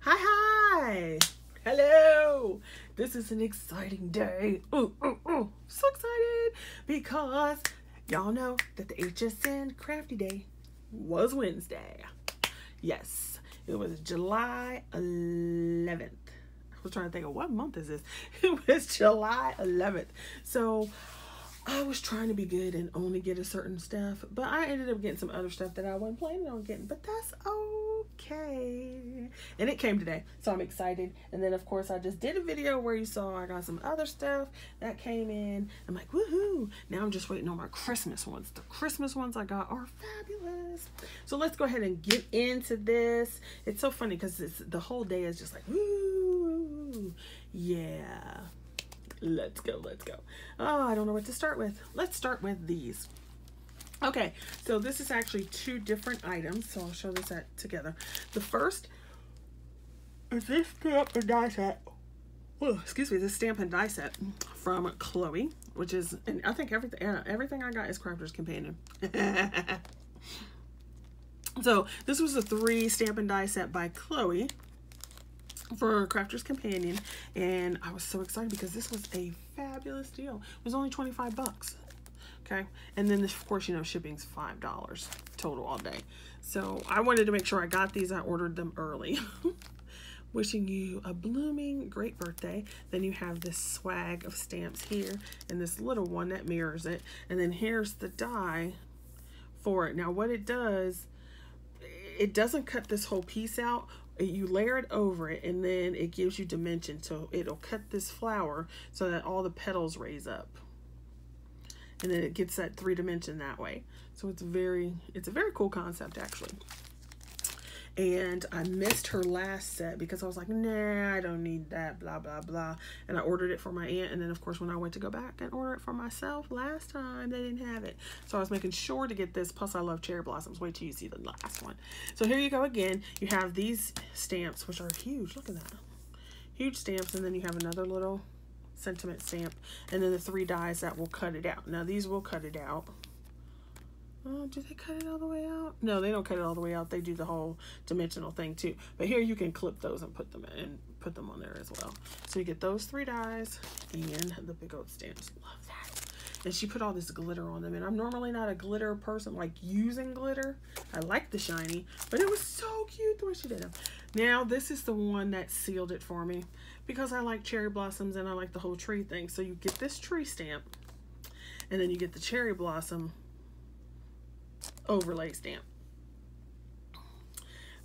Hi. Hello. This is an exciting day. Ooh, ooh, ooh. So excited because y'all know that the HSN Crafty Day was Wednesday. Yes, it was July 11th. I was trying to think of what month is this. It was July 11th. So I was trying to be good and only get a certain stuff, but I ended up getting some other stuff that I wasn't planning on getting, but that's okay. And it came today, so I'm excited. And then of course I just did a video where you saw I got some other stuff that came in. I'm like, woohoo. Now I'm just waiting on my Christmas ones. The Christmas ones I got are fabulous. So let's go ahead and get into this. It's so funny because the whole day is just like, woo, yeah. Let's go, let's go. Oh, I don't know what to start with. Let's start with these. Okay, so this is actually two different items, so I'll show this together. The first is this stamp and die set. Oh, excuse me, this stamp and die set from Chloe, which is, and I think everything I got is Crafter's Companion. So this was a 3 stamp and die set by Chloe for Crafter's Companion, and I was so excited because this was a fabulous deal. It was only 25 bucks. Okay, and then this, of course, you know, shipping's $5 total all day. So I wanted to make sure I got these. I ordered them early. Wishing you a blooming great birthday. Then you have this swag of stamps here and this little one that mirrors it, and then here's the die for it. Now what it does, it doesn't cut this whole piece out. You layer it over it, and then it gives you dimension, so it'll cut this flower so that all the petals raise up, and then it gets that 3 dimension that way. So it's a very cool concept actually. And I missed her last set because I was like, nah, I don't need that, blah blah blah, and I ordered it for my aunt. And then of course when I went to go back and order it for myself last time, they didn't have it, so I was making sure to get this. Plus I love cherry blossoms. Wait till you see the last one. So here you go again. You have these stamps, which are huge. Look at that, huge stamps. And then you have another little sentiment stamp, and then the 3 dies that will cut it out. Now these will cut it out. Oh, do they cut it all the way out? No, they don't cut it all the way out. They do the whole dimensional thing too. But here you can clip those and put them on there as well. So you get those 3 dies and the big old stamps. Love that. And she put all this glitter on them, and I'm normally not a glitter person, like using glitter. I like the shiny, but it was so cute the way she did them. Now this is the one that sealed it for me because I like cherry blossoms and I like the whole tree thing. So you get this tree stamp, and then you get the cherry blossom overlay stamp.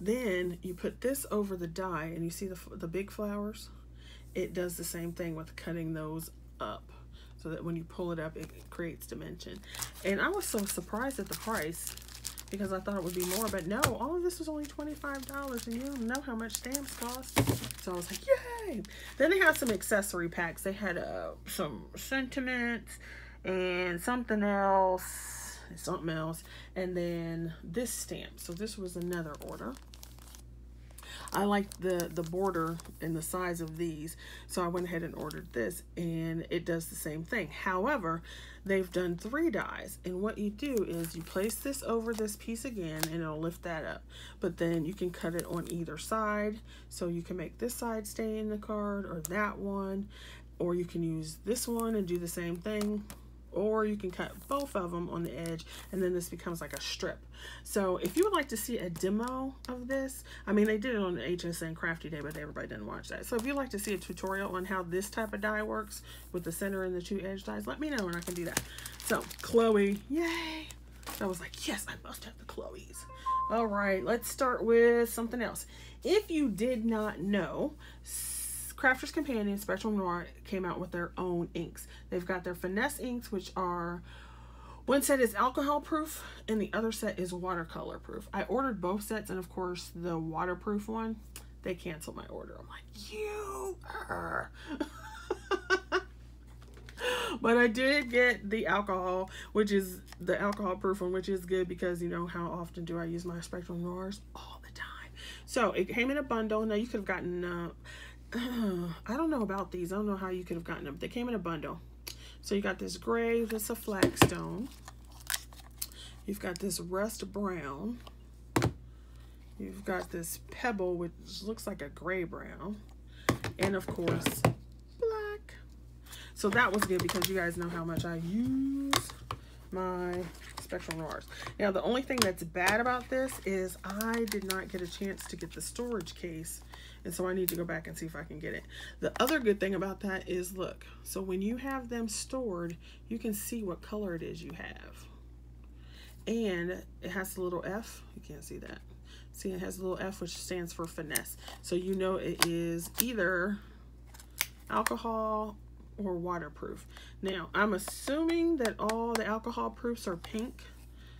Then you put this over the die, and you see the big flowers. It does the same thing with cutting those up, so that when you pull it up, it creates dimension. And I was so surprised at the price because I thought it would be more, but no, all of this was only $25, and you don't know how much stamps cost. So I was like, yay! Then they had some accessory packs. They had some sentiments and something else, and then this stamp. So this was another order. I liked the border and the size of these, so I went ahead and ordered this, and it does the same thing. However, they've done 3 dies, and what you do is you place this over this piece again, and it'll lift that up. But then you can cut it on either side, so you can make this side stay in the card, or that one, or you can use this one and do the same thing, or you can cut both of them on the edge, and then this becomes like a strip. So if you would like to see a demo of this, I mean, they did it on the HSN Crafty Day, but everybody didn't watch that. So if you'd like to see a tutorial on how this type of die works with the center and the 2 edge dies, let me know and I can do that. So Chloe, yay! I was like, yes, I must have the Chloes. All right, let's start with something else. If you did not know, Crafter's Companion Spectrum Noir came out with their own inks. They've got their Finesse inks, which are, one set is alcohol proof and the other set is watercolor proof. I ordered both sets, and of course the waterproof one, they canceled my order. I'm like, you are. But I did get the alcohol, which is the alcohol proof one, which is good because you know how often do I use my Spectrum Noirs? All the time. So it came in a bundle. Now you could have gotten I don't know about these. I don't know how you could have gotten them. They came in a bundle. So you got this gray, that's a flagstone. You've got this rust brown. You've got this pebble, which looks like a gray brown. And of course, black. So that was good because you guys know how much I use my Spectrum Noirs. Now, the only thing that's bad about this is I did not get a chance to get the storage case. And so I need to go back and see if I can get it. The other good thing about that is, look, so when you have them stored, you can see what color it is you have. And it has a little F. You can't see that. See, it has a little F, which stands for Finesse. So you know it is either alcohol or waterproof. Now, I'm assuming that all the alcohol proofs are pink.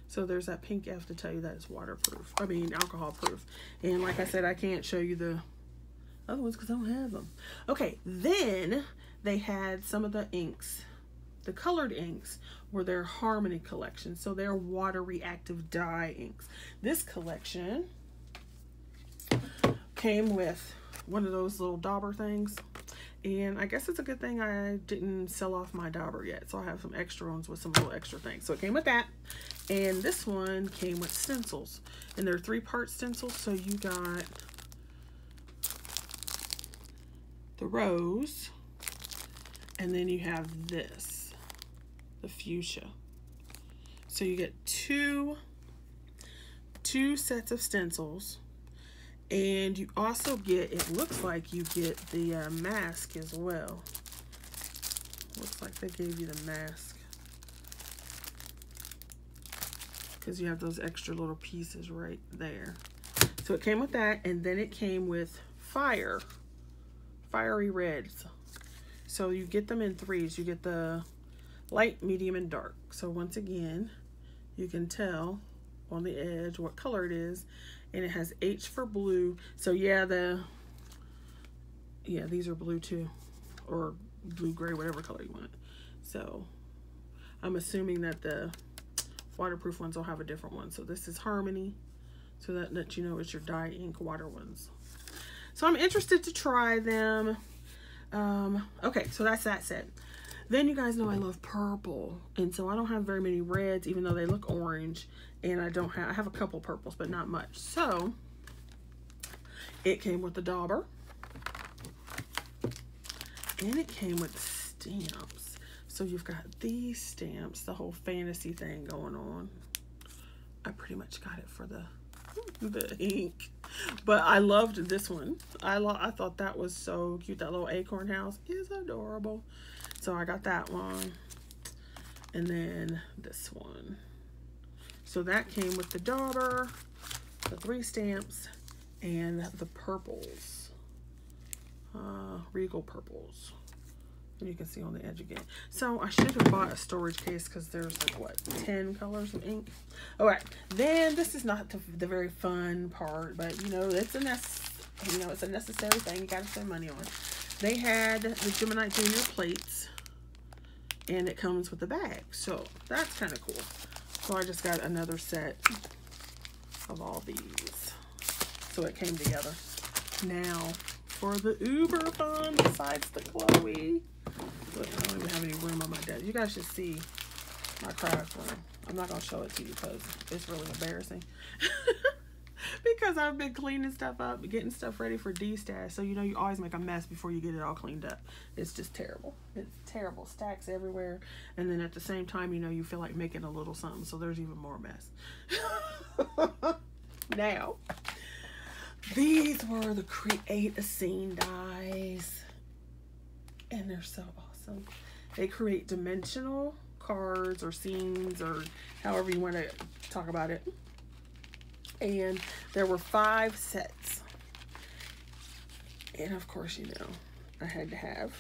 So there's that pink F to tell you that it's waterproof. I mean, alcohol proof. And like I said, I can't show you the other ones because I don't have them. Okay, then they had some of the inks. The colored inks were their Harmony collection. So they're water reactive dye inks. This collection came with one of those little dauber things. And I guess it's a good thing I didn't sell off my dauber yet. So I have some extra ones with some little extra things. So it came with that. And this one came with stencils. And they're 3-part stencils. So you got the rose. And then you have this, the fuchsia. So you get two sets of stencils. And you also get, it looks like you get the mask as well. Looks like they gave you the mask. Because you have those extra little pieces right there. So it came with that, and then it came with fiery reds. So you get them in 3s. You get the light, medium, and dark. So once again, you can tell on the edge what color it is. And it has H for blue. So yeah, these are blue too. Or blue, gray, whatever color you want. So I'm assuming that the waterproof ones will have a different one. So this is Harmony. So that lets you know it's your dye ink water ones. So I'm interested to try them. Okay, so that's that set. Then you guys know I love purple. And so I don't have very many reds, even though they look orange. And I have a couple purples, but not much. So it came with the dauber. And it came with stamps. So you've got these stamps, the whole fantasy thing going on. I pretty much got it for the ink. But I loved this one. I thought that was so cute. That little acorn house is adorable. So I got that one. And then this one. So that came with the dauber, the 3 stamps, and the purples. Regal purples. And you can see on the edge again. So I should have bought a storage case because there's like, what, 10 colors of ink. All right, then this is not the very fun part, but you know, it's a necessary thing you got to spend money on. They had the Gemini Junior plates, and it comes with a bag. So that's kind of cool. So I just got another set of all these. So it came together. Now, for the uber fun, besides the Chloe. Look, I don't even have any room on my desk. You guys should see my craft room. I'm not going to show it to you because it's really embarrassing. Because I've been cleaning stuff up, getting stuff ready for D-stash. So, you know, you always make a mess before you get it all cleaned up. It's just terrible. It's terrible. Stacks everywhere. And then at the same time, you know, you feel like making a little something. So there's even more mess. Now, these were the Create a Scene dies. And they're so awesome. They create dimensional cards or scenes or however you want to talk about it. And there were 5 sets. And of course, you know, I had to have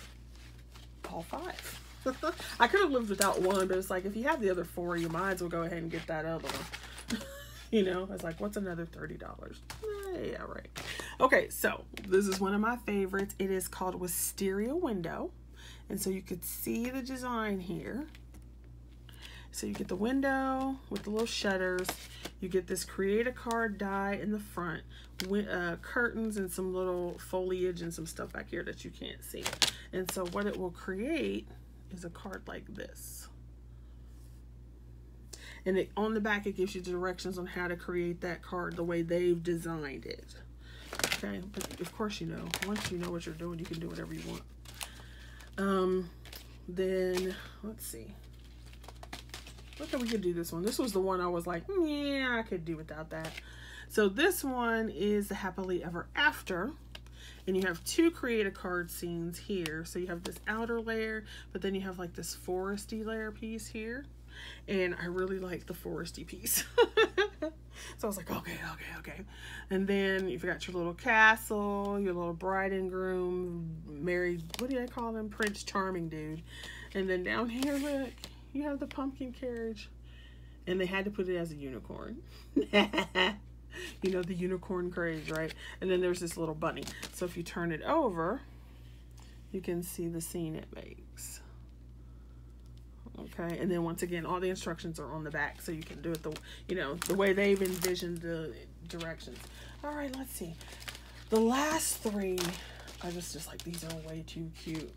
all 5. I could have lived without one, but it's like, if you have the other 4, you might as well go ahead and get that other one. You know, it's like, what's another $30? Yeah, right. Okay, so this is one of my favorites. It is called Wisteria Window. And so you could see the design here. So you get the window with the little shutters. You get this Create a Card die in the front. Curtains and some little foliage and some stuff back here that you can't see. And so what it will create is a card like this. And on the back, it gives you directions on how to create that card the way they've designed it. Okay, but of course, you know, once you know what you're doing, you can do whatever you want. Then, let's see. Okay, we could do this one. This was the one I was like, yeah, I could do without that. So this one is the Happily Ever After. And you have two create a card scenes here. So you have this outer layer, but then you have like this foresty layer piece here. And I really like the foresty piece. So I was like, okay. And then you've got your little castle, your little bride and groom, married, what do I call them? Prince Charming dude. And then down here, look, you have the pumpkin carriage. And they had to put it as a unicorn. You know, the unicorn craze, right? And then there's this little bunny. So if you turn it over, you can see the scene it makes. Okay, and then once again, all the instructions are on the back, so you can do it the, you know, the way they've envisioned the directions. All right, let's see. The last three, I was just like, these are way too cute.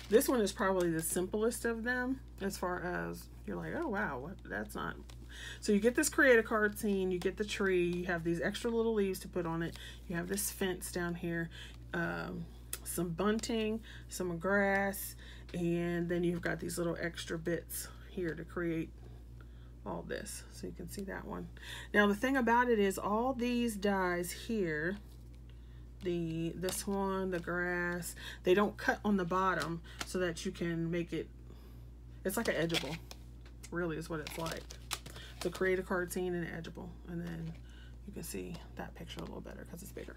This one is probably the simplest of them, as far as you're like, oh wow, what, that's not. So you get this create a card scene, you get the tree, you have these extra little leaves to put on it, you have this fence down here, some bunting, some grass, and then you've got these little extra bits here to create all this. So you can see that one. Now the thing about it is all these dies here, this one, the grass, they don't cut on the bottom so that you can make it, it's like an edgeable, really is what it's like. So create a card scene and edgeable, and then you can see that picture a little better because it's bigger.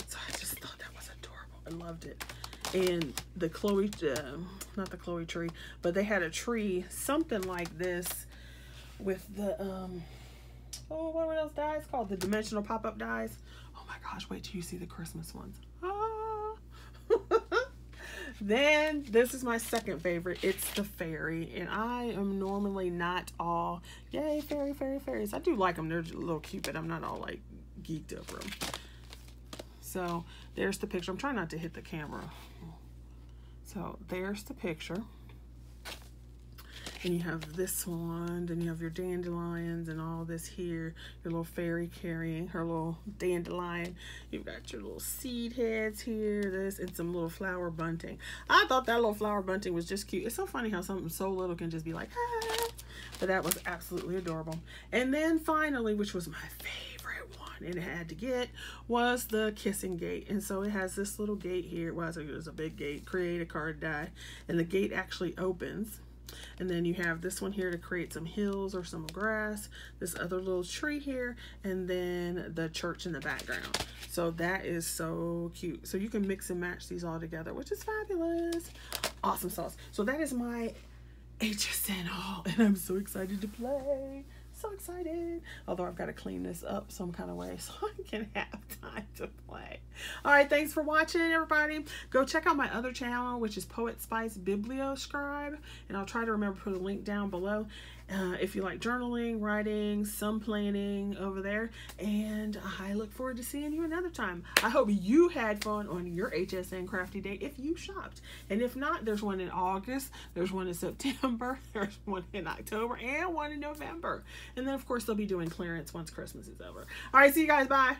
So I just thought that was adorable. I loved it. And the Chloe, not the Chloe tree, but they had a tree, something like this with the, oh, what were those dies called? The dimensional pop-up dies. Oh my gosh, wait till you see the Christmas ones. Ah. Then this is my second favorite. It's the fairy, and I am normally not all yay fairies. I do like them. They're a little cute, but I'm not all like geeked over them. So there's the picture. I'm trying not to hit the camera. So there's the picture. And you have this one, then you have your dandelions and all this here, your little fairy carrying her little dandelion. You've got your little seed heads here, this, and some little flower bunting. I thought that little flower bunting was just cute. It's so funny how something so little can just be like, ah. But that was absolutely adorable. And then finally, which was my favorite one, and it had to get, was the kissing gate. And so it has this little gate here. Well, it was a big gate, create a card die, and the gate actually opens. And then you have this one here to create some hills or some grass, this other little tree here, and then the church in the background. So that is so cute. So you can mix and match these all together, which is fabulous. Awesome sauce. So that is my HSN haul, and I'm so excited to play. So excited. Although I've got to clean this up some kind of way so I can have time to play. All right, thanks for watching, everybody. Go check out my other channel, which is Poet Spice Biblioscribe, and I'll try to remember to put a link down below if you like journaling, writing, some planning over there. And I look forward to seeing you another time. I hope you had fun on your HSN crafty day if you shopped. And if not, there's one in August, there's one in September, there's one in October, and one in November. And then, of course, they'll be doing clearance once Christmas is over. All right, see you guys. Bye.